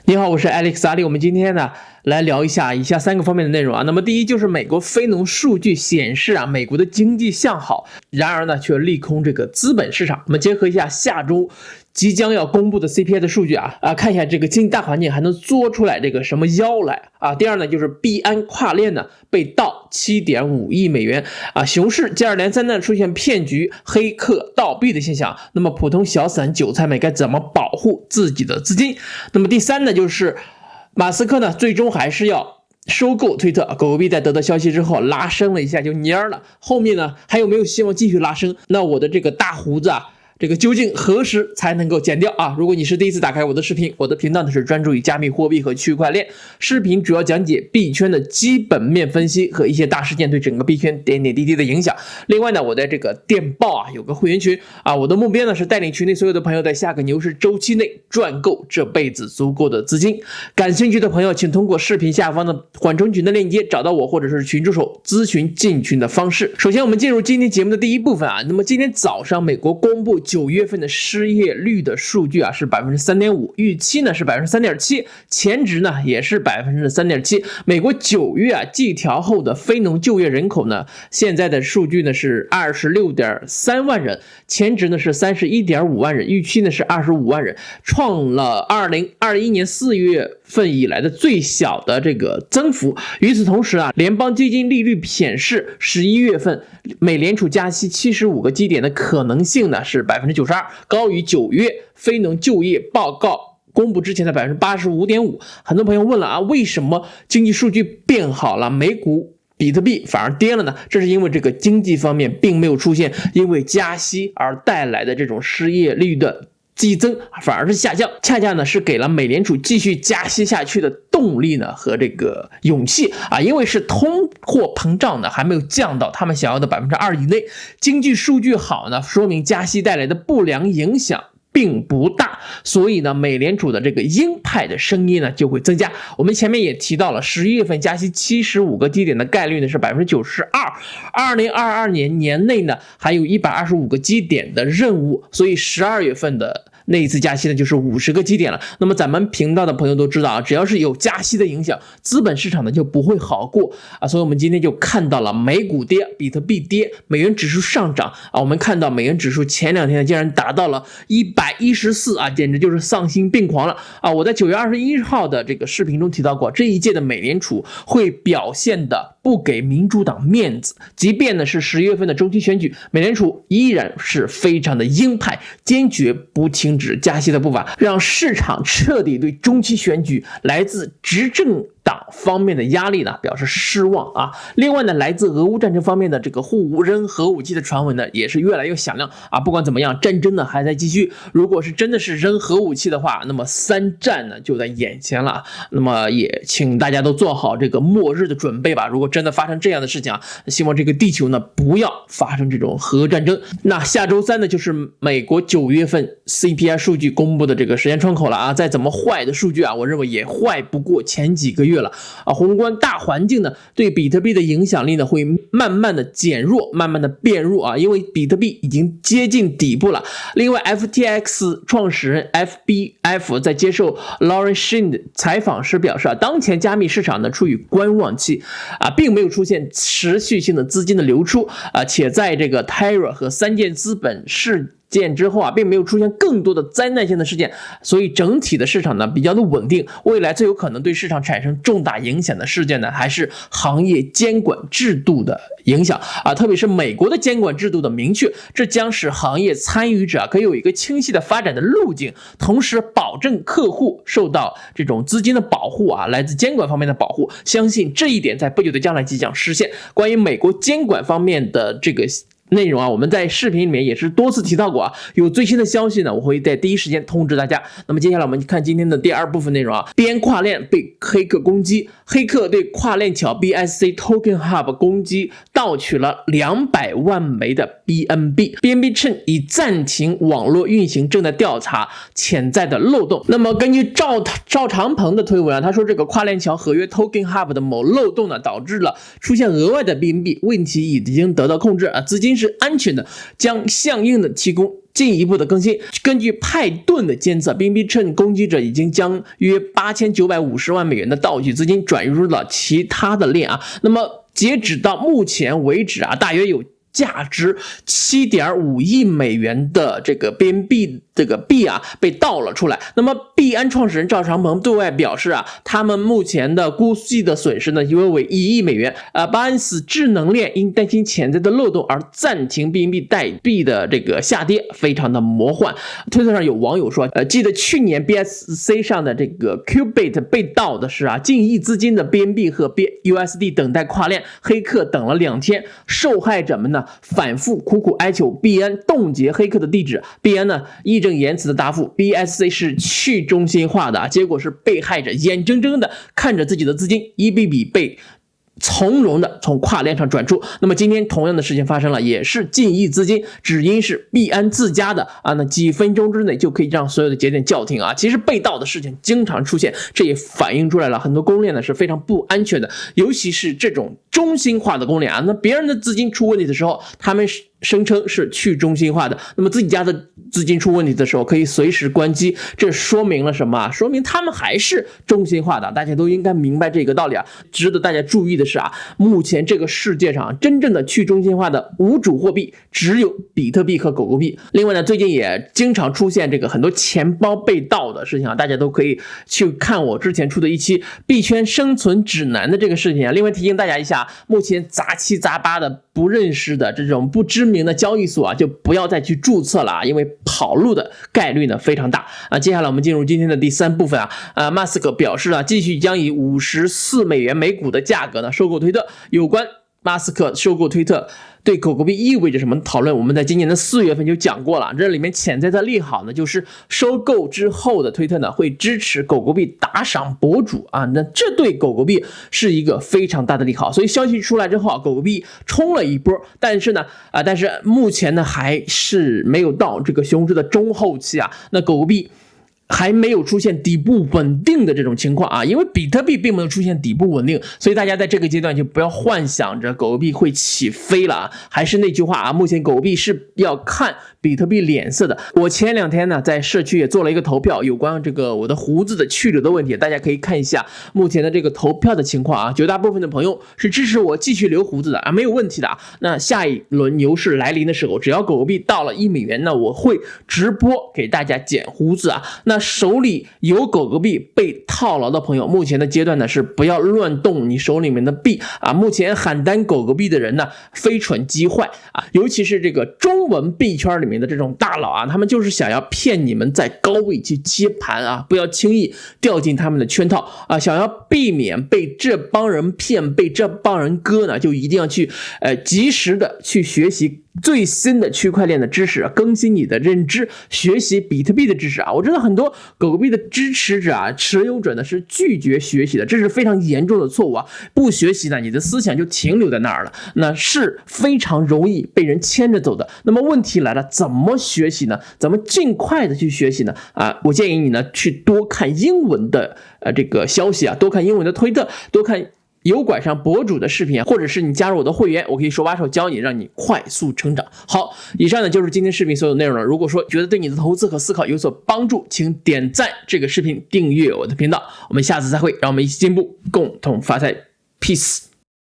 你好，我是 Alex 阿力。我们今天呢来聊一下以下3个方面的内容啊。那么第一就是美国非农数据显示啊，美国的经济向好，然而呢却利空这个资本市场。我们结合一下下周即将要公布的 CPI 的数据看一下这个经济大环境还能作出来这个什么妖来啊。第二呢就是币安跨链呢被盗7.5亿美元啊，熊市接二连三的出现骗局、黑客盗币的现象。那么普通小散韭菜们该怎么保护自己的资金？那么第三呢就是马斯克呢最终还是要收购推特，狗狗币在得到消息之后拉升了一下就蔫了，后面呢还有没有希望继续拉升？那我的这个大胡子这个究竟何时才能够剪掉啊？如果你是第一次打开我的视频，我的频道呢是专注于加密货币和区块链，视频主要讲解币圈的基本面分析和一些大事件对整个币圈点点滴滴的影响。另外呢，我在这个电报有个会员群我的目标呢是带领群内所有的朋友在下个牛市周期内赚够这辈子足够的资金。感兴趣的朋友请通过视频下方的缓冲群的链接找到我，或者是群助手咨询进群的方式。首先我们进入今天节目的第一部分那么今天早上美国公布9月份的失业率的数据是 3.5%， 预期呢是 3.7%， 前值呢也是 3.7%。 美国9月季调后的非农就业人口呢，现在的数据呢是 26.3 万人，前值呢是 31.5 万人，预期呢是25万人，创了2021年4月份以来的最小的这个增幅。与此同时联邦基金利率显示11月份美联储加息75个基点的可能性呢是 92%， 高于9月非农就业报告公布之前的 85.5%。 很多朋友问了为什么经济数据变好了，美股比特币反而跌了呢？这是因为这个经济方面并没有出现因为加息而带来的这种失业率的激增，反而是下降，恰恰呢是给了美联储继续加息下去的动力呢和这个勇气因为是通货膨胀呢还没有降到他们想要的 2% 以内，经济数据好呢，说明加息带来的不良影响并不大，所以呢美联储的这个鹰派的声音呢就会增加。我们前面也提到了11月份加息75个基点的概率呢是 92%， 2022年年内呢还有125个基点的任务，所以12月份的那一次加息呢就是50个基点了。那么咱们频道的朋友都知道只要是有加息的影响，资本市场呢就不会好过所以我们今天就看到了美股跌，比特币跌，美元指数上涨我们看到美元指数前2天竟然达到了114简直就是丧心病狂了我在9月21号的这个视频中提到过，这一届的美联储会表现的不给民主党面子，即便呢是10月份的中期选举，美联储依然是非常的鹰派，坚决不停止加息的步伐，让市场彻底对中期选举来自执政党方面的压力呢表示失望另外呢，来自俄乌战争方面的这个互扔核武器的传闻呢也是越来越响亮不管怎么样，战争呢还在继续，如果是真的是扔核武器的话，那么3战呢就在眼前了。那么也请大家都做好这个末日的准备吧，如果真的发生这样的事情希望这个地球呢不要发生这种核战争。那下周3呢就是美国9月份 CPI 数据公布的这个时间窗口了再怎么坏的数据我认为也坏不过前几个月了宏观大环境呢对比特币的影响力呢会慢慢的减弱，慢慢的变弱因为比特币已经接近底部了。另外 FTX 创始人 FBF 在接受 Lauren Shin 的采访时表示当前加密市场呢处于观望期并没有出现持续性的资金的流出且在这个 Terra 和3件资本事件之后并没有出现更多的灾难性的事件，所以整体的市场呢比较的稳定。未来最有可能对市场产生重大影响的事件呢还是行业监管制度的影响特别是美国的监管制度的明确，这将使行业参与者可以有一个清晰的发展的路径，同时保证客户受到这种资金的保护来自监管方面的保护，相信这一点在不久的将来即将实现。关于美国监管方面的这个内容我们在视频里面也是多次提到过有最新的消息呢我会在第一时间通知大家。那么接下来我们看今天的第2部分内容边跨链被黑客攻击，黑客对跨链桥 BSC Token Hub 攻击，盗取了200万枚的 BNB 称已暂停网络运行，正在调查潜在的漏洞。那么根据赵长鹏的推文他说这个跨链桥合约 Token Hub 的某漏洞呢导致了出现额外的 BNB， 问题已经得到控制资金是是安全的，将相应的提供进一步的更新。根据派顿的监测， BNB Chain 攻击者已经将约8950万美元的道具资金转入了其他的链啊。那么截止到目前为止啊，大约有价值7.5亿美元的这个 BNB 这个币啊被盗了出来。那么币安创始人赵长鹏对外表示啊，他们目前的估计的损失呢约为1亿美元。巴安斯智能链因担心潜在的漏洞而暂停 BNB 代币的这个下跌，非常的魔幻。推特上有网友说，记得去年 BSC 上的这个 Qubit 被盗的是近亿资金的 BNB 和 USD 等待跨链，黑客等了2天，受害者们呢反复苦苦哀求币安冻结黑客的地址，币安呢义正言辞的答复 BSC 是去中心化的，结果是被害者眼睁睁的看着自己的资金一笔笔被从容的从跨链上转出。那么今天同样的事情发生了，也是近亿资金，只因是币安自家的那几分钟之内就可以让所有的节点叫停啊。其实被盗的事情经常出现，这也反映出来了很多公链呢是非常不安全的，尤其是这种中心化的公链啊。那别人的资金出问题的时候，他们声称是去中心化的，那么自己家的资金出问题的时候可以随时关机，这说明了什么？说明他们还是中心化的，大家都应该明白这个道理啊。值得大家注意的是目前这个世界上真正的去中心化的无主货币只有比特币和狗狗币。另外呢，最近也经常出现这个很多钱包被盗的事情大家都可以去看我之前出的一期币圈生存指南的这个事情另外提醒大家一下，目前杂七杂八的不认识的这种不知名的交易所就不要再去注册了因为跑路的概率呢非常大接下来我们进入今天的第3部分马斯克表示继续将以54美元每股的价格呢收购推特。有关马斯克收购推特对狗狗币意味着什么讨论，我们在今年的4月份就讲过了。这里面潜在的利好呢，就是收购之后的推特呢会支持狗狗币打赏博主那这对狗狗币是一个非常大的利好。所以消息出来之后狗狗币冲了一波，但是目前呢还是没有到这个熊市的中后期那狗狗币还没有出现底部稳定的这种情况因为比特币并没有出现底部稳定，所以大家在这个阶段就不要幻想着狗狗币会起飞了还是那句话目前狗狗币是要看比特币脸色的。我前2天呢在社区也做了一个投票，有关这个我的胡子的去留的问题，大家可以看一下目前的这个投票的情况绝大部分的朋友是支持我继续留胡子的没有问题的那下一轮牛市来临的时候，只要狗狗币到了1美元呢，我会直播给大家剪胡子那手里有狗狗币被套牢的朋友，目前的阶段呢是不要乱动你手里面的币目前喊单狗狗币的人呢非蠢即坏尤其是这个中文币圈里面的这种大佬他们就是想要骗你们在高位去接盘不要轻易掉进他们的圈套想要避免被这帮人骗被这帮人割呢，就一定要去及时的去学习最新的区块链的知识，更新你的认知，学习比特币的知识我知道很多狗狗币的支持者持有者呢是拒绝学习的，这是非常严重的错误不学习呢，你的思想就停留在那儿了，那是非常容易被人牵着走的。那么问题来了，怎么学习呢？怎么尽快的去学习呢？我建议你呢去多看英文的这个消息多看英文的推特，多看油管上博主的视频或者是你加入我的会员，我可以手把手教你，让你快速成长。好，以上呢就是今天视频所有内容了。如果说觉得对你的投资和思考有所帮助，请点赞这个视频，订阅我的频道。我们下次再会，让我们一起进步，共同发财。Peace。